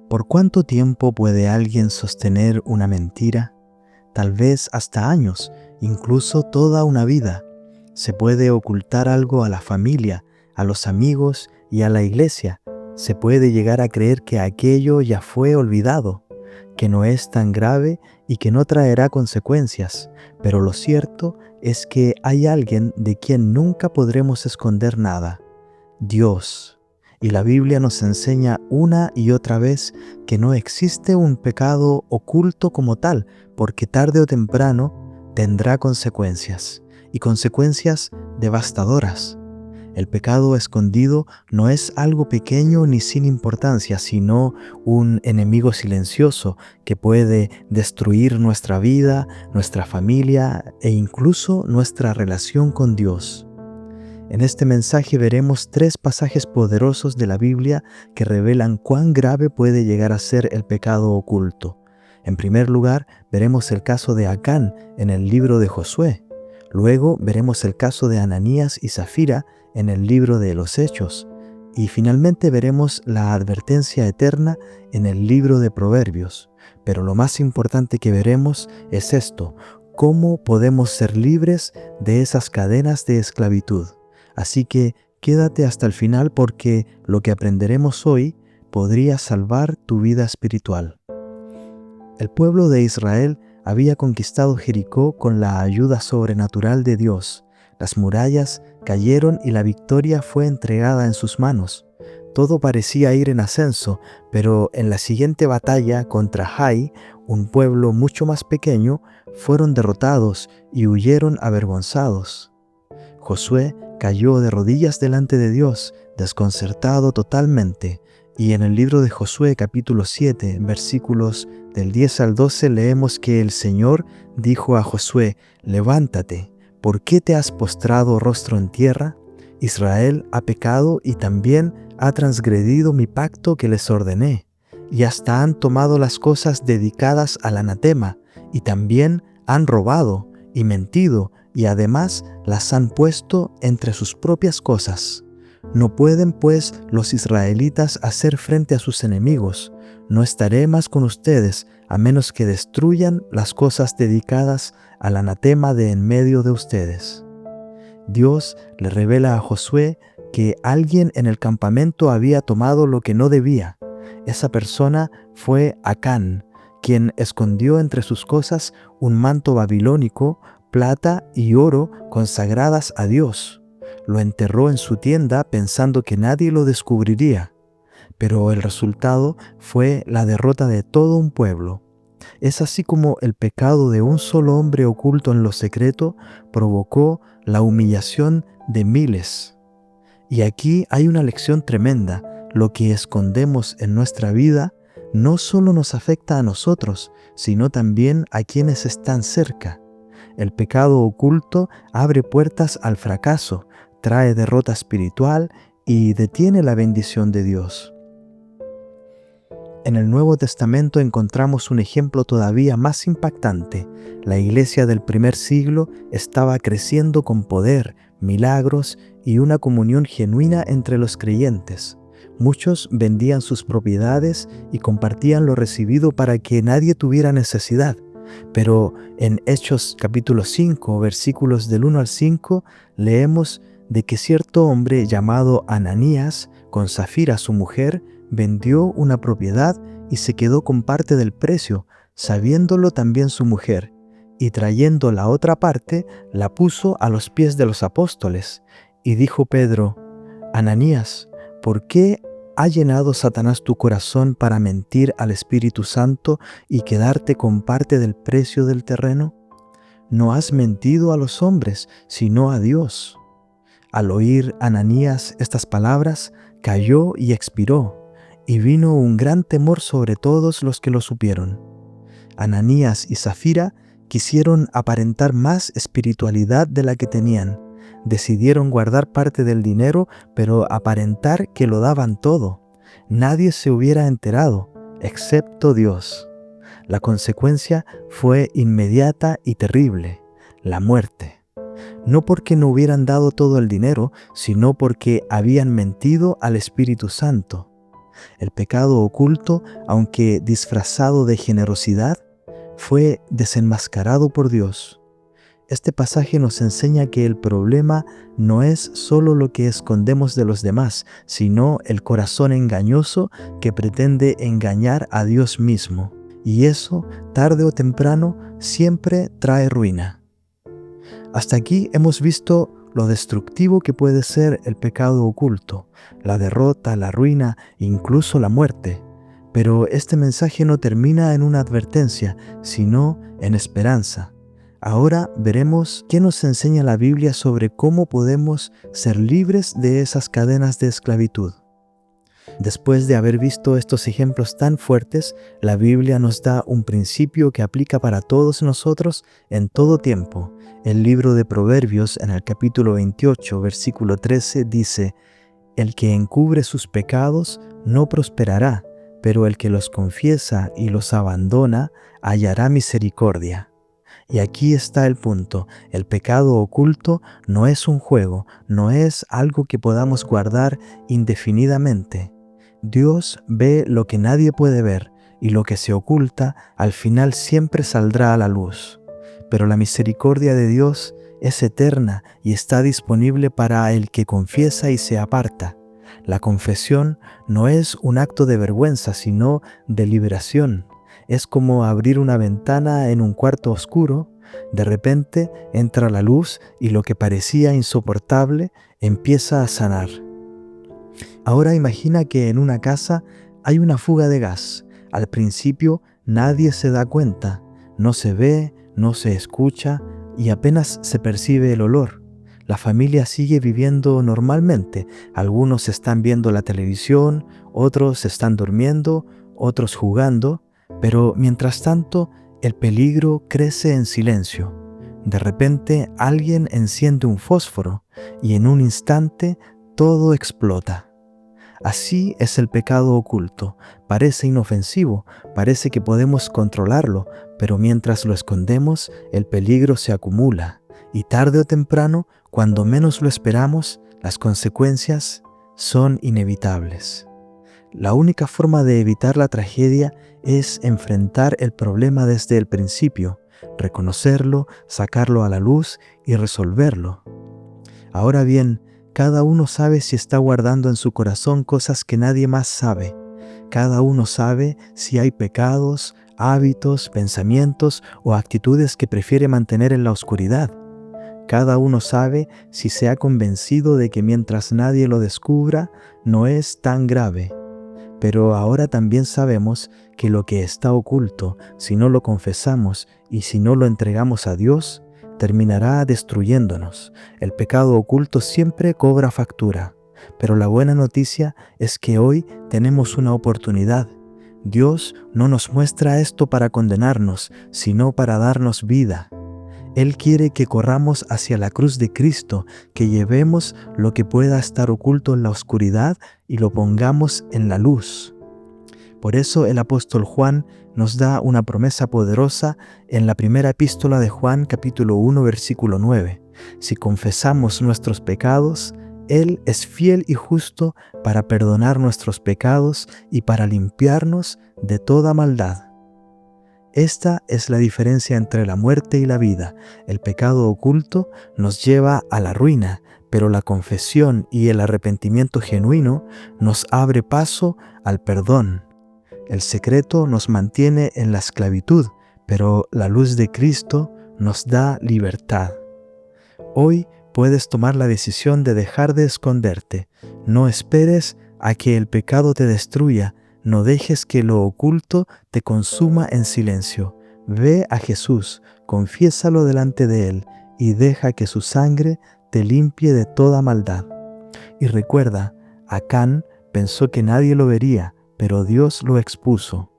¿Por cuánto tiempo puede alguien sostener una mentira? Tal vez hasta años, incluso toda una vida. Se puede ocultar algo a la familia, a los amigos y a la iglesia. Se puede llegar a creer que aquello ya fue olvidado, que no es tan grave y que no traerá consecuencias. Pero lo cierto es que hay alguien de quien nunca podremos esconder nada: Dios. Y la Biblia nos enseña una y otra vez que no existe un pecado oculto como tal, porque tarde o temprano tendrá consecuencias, y consecuencias devastadoras. El pecado escondido no es algo pequeño ni sin importancia, sino un enemigo silencioso que puede destruir nuestra vida, nuestra familia e incluso nuestra relación con Dios. En este mensaje veremos 3 pasajes poderosos de la Biblia que revelan cuán grave puede llegar a ser el pecado oculto. En primer lugar, veremos el caso de Acán en el libro de Josué. Luego veremos el caso de Ananías y Zafira en el libro de los Hechos. Y finalmente veremos la advertencia eterna en el libro de Proverbios. Pero lo más importante que veremos es esto: cómo podemos ser libres de esas cadenas de esclavitud. Así que quédate hasta el final, porque lo que aprenderemos hoy podría salvar tu vida espiritual. El pueblo de Israel había conquistado Jericó con la ayuda sobrenatural de Dios. Las murallas cayeron y la victoria fue entregada en sus manos. Todo parecía ir en ascenso, pero en la siguiente batalla contra Jai, un pueblo mucho más pequeño, fueron derrotados y huyeron avergonzados. Josué cayó de rodillas delante de Dios, desconcertado totalmente. Y en el libro de Josué capítulo 7, versículos del 10 al 12, leemos que el Señor dijo a Josué: «Levántate, ¿por qué te has postrado rostro en tierra? Israel ha pecado y también ha transgredido mi pacto que les ordené, y hasta han tomado las cosas dedicadas al anatema, y también han robado y mentido, y además las han puesto entre sus propias cosas. No pueden pues los israelitas hacer frente a sus enemigos. No estaré más con ustedes a menos que destruyan las cosas dedicadas al anatema de en medio de ustedes». Dios le revela a Josué que alguien en el campamento había tomado lo que no debía. Esa persona fue Acán, quien escondió entre sus cosas un manto babilónico, plata y oro consagradas a Dios. Lo enterró en su tienda pensando que nadie lo descubriría. Pero el resultado fue la derrota de todo un pueblo. Es así como el pecado de un solo hombre oculto en lo secreto provocó la humillación de miles. Y aquí hay una lección tremenda: lo que escondemos en nuestra vida no solo nos afecta a nosotros, sino también a quienes están cerca. El pecado oculto abre puertas al fracaso, trae derrota espiritual y detiene la bendición de Dios. En el Nuevo Testamento encontramos un ejemplo todavía más impactante. La iglesia del primer siglo estaba creciendo con poder, milagros y una comunión genuina entre los creyentes. Muchos vendían sus propiedades y compartían lo recibido para que nadie tuviera necesidad. Pero en Hechos capítulo 5, versículos del 1 al 5, leemos de que cierto hombre llamado Ananías, con Zafira su mujer, vendió una propiedad y se quedó con parte del precio, sabiéndolo también su mujer, y trayendo la otra parte, la puso a los pies de los apóstoles. Y dijo Pedro: «Ananías, ¿por qué ha llenado Satanás tu corazón para mentir al Espíritu Santo y quedarte con parte del precio del terreno? No has mentido a los hombres, sino a Dios». Al oír Ananías estas palabras, cayó y expiró, y vino un gran temor sobre todos los que lo supieron. Ananías y Zafira quisieron aparentar más espiritualidad de la que tenían. Decidieron guardar parte del dinero, pero aparentar que lo daban todo. Nadie se hubiera enterado, excepto Dios. La consecuencia fue inmediata y terrible: la muerte. No porque no hubieran dado todo el dinero, sino porque habían mentido al Espíritu Santo. El pecado oculto, aunque disfrazado de generosidad, fue desenmascarado por Dios. Este pasaje nos enseña que el problema no es solo lo que escondemos de los demás, sino el corazón engañoso que pretende engañar a Dios mismo. Y eso, tarde o temprano, siempre trae ruina. Hasta aquí hemos visto lo destructivo que puede ser el pecado oculto, la derrota, la ruina, incluso la muerte. Pero este mensaje no termina en una advertencia, sino en esperanza. Ahora veremos qué nos enseña la Biblia sobre cómo podemos ser libres de esas cadenas de esclavitud. Después de haber visto estos ejemplos tan fuertes, la Biblia nos da un principio que aplica para todos nosotros en todo tiempo. El libro de Proverbios, en el capítulo 28, versículo 13, dice: «El que encubre sus pecados no prosperará, pero el que los confiesa y los abandona hallará misericordia». Y aquí está el punto. El pecado oculto no es un juego, no es algo que podamos guardar indefinidamente. Dios ve lo que nadie puede ver, y lo que se oculta al final siempre saldrá a la luz. Pero la misericordia de Dios es eterna y está disponible para el que confiesa y se aparta. La confesión no es un acto de vergüenza, sino de liberación. Es como abrir una ventana en un cuarto oscuro. De repente entra la luz y lo que parecía insoportable empieza a sanar. Ahora imagina que en una casa hay una fuga de gas. Al principio nadie se da cuenta, no se ve, no se escucha y apenas se percibe el olor. La familia sigue viviendo normalmente. Algunos están viendo la televisión, otros están durmiendo, otros jugando. Pero mientras tanto, el peligro crece en silencio. De repente, alguien enciende un fósforo y en un instante todo explota. Así es el pecado oculto. Parece inofensivo, parece que podemos controlarlo, pero mientras lo escondemos, el peligro se acumula. Y tarde o temprano, cuando menos lo esperamos, las consecuencias son inevitables. La única forma de evitar la tragedia es enfrentar el problema desde el principio, reconocerlo, sacarlo a la luz y resolverlo. Ahora bien, cada uno sabe si está guardando en su corazón cosas que nadie más sabe. Cada uno sabe si hay pecados, hábitos, pensamientos o actitudes que prefiere mantener en la oscuridad. Cada uno sabe si se ha convencido de que mientras nadie lo descubra, no es tan grave. Pero ahora también sabemos que lo que está oculto, si no lo confesamos y si no lo entregamos a Dios, terminará destruyéndonos. El pecado oculto siempre cobra factura. Pero la buena noticia es que hoy tenemos una oportunidad. Dios no nos muestra esto para condenarnos, sino para darnos vida. Él quiere que corramos hacia la cruz de Cristo, que llevemos lo que pueda estar oculto en la oscuridad y lo pongamos en la luz. Por eso el apóstol Juan nos da una promesa poderosa en la primera epístola de Juan, capítulo 1, versículo 9. Si confesamos nuestros pecados, Él es fiel y justo para perdonar nuestros pecados y para limpiarnos de toda maldad. Esta es la diferencia entre la muerte y la vida. El pecado oculto nos lleva a la ruina, pero la confesión y el arrepentimiento genuino nos abre paso al perdón. El secreto nos mantiene en la esclavitud, pero la luz de Cristo nos da libertad. Hoy puedes tomar la decisión de dejar de esconderte. No esperes a que el pecado te destruya. No dejes que lo oculto te consuma en silencio. Ve a Jesús, confiésalo delante de Él y deja que su sangre te limpie de toda maldad. Y recuerda, Acán pensó que nadie lo vería, pero Dios lo expuso.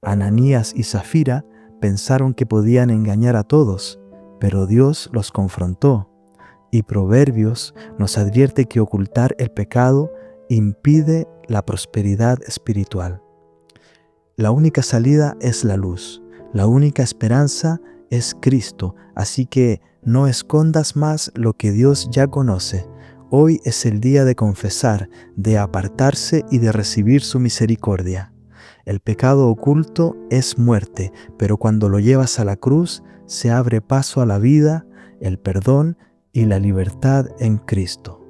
Ananías y Zafira pensaron que podían engañar a todos, pero Dios los confrontó. Y Proverbios nos advierte que ocultar el pecado impide la prosperidad espiritual. La única salida es la luz. La única esperanza es Cristo. Así que no escondas más lo que Dios ya conoce. Hoy es el día de confesar, de apartarse y de recibir su misericordia. El pecado oculto es muerte, pero cuando lo llevas a la cruz, se abre paso a la vida, el perdón y la libertad en Cristo.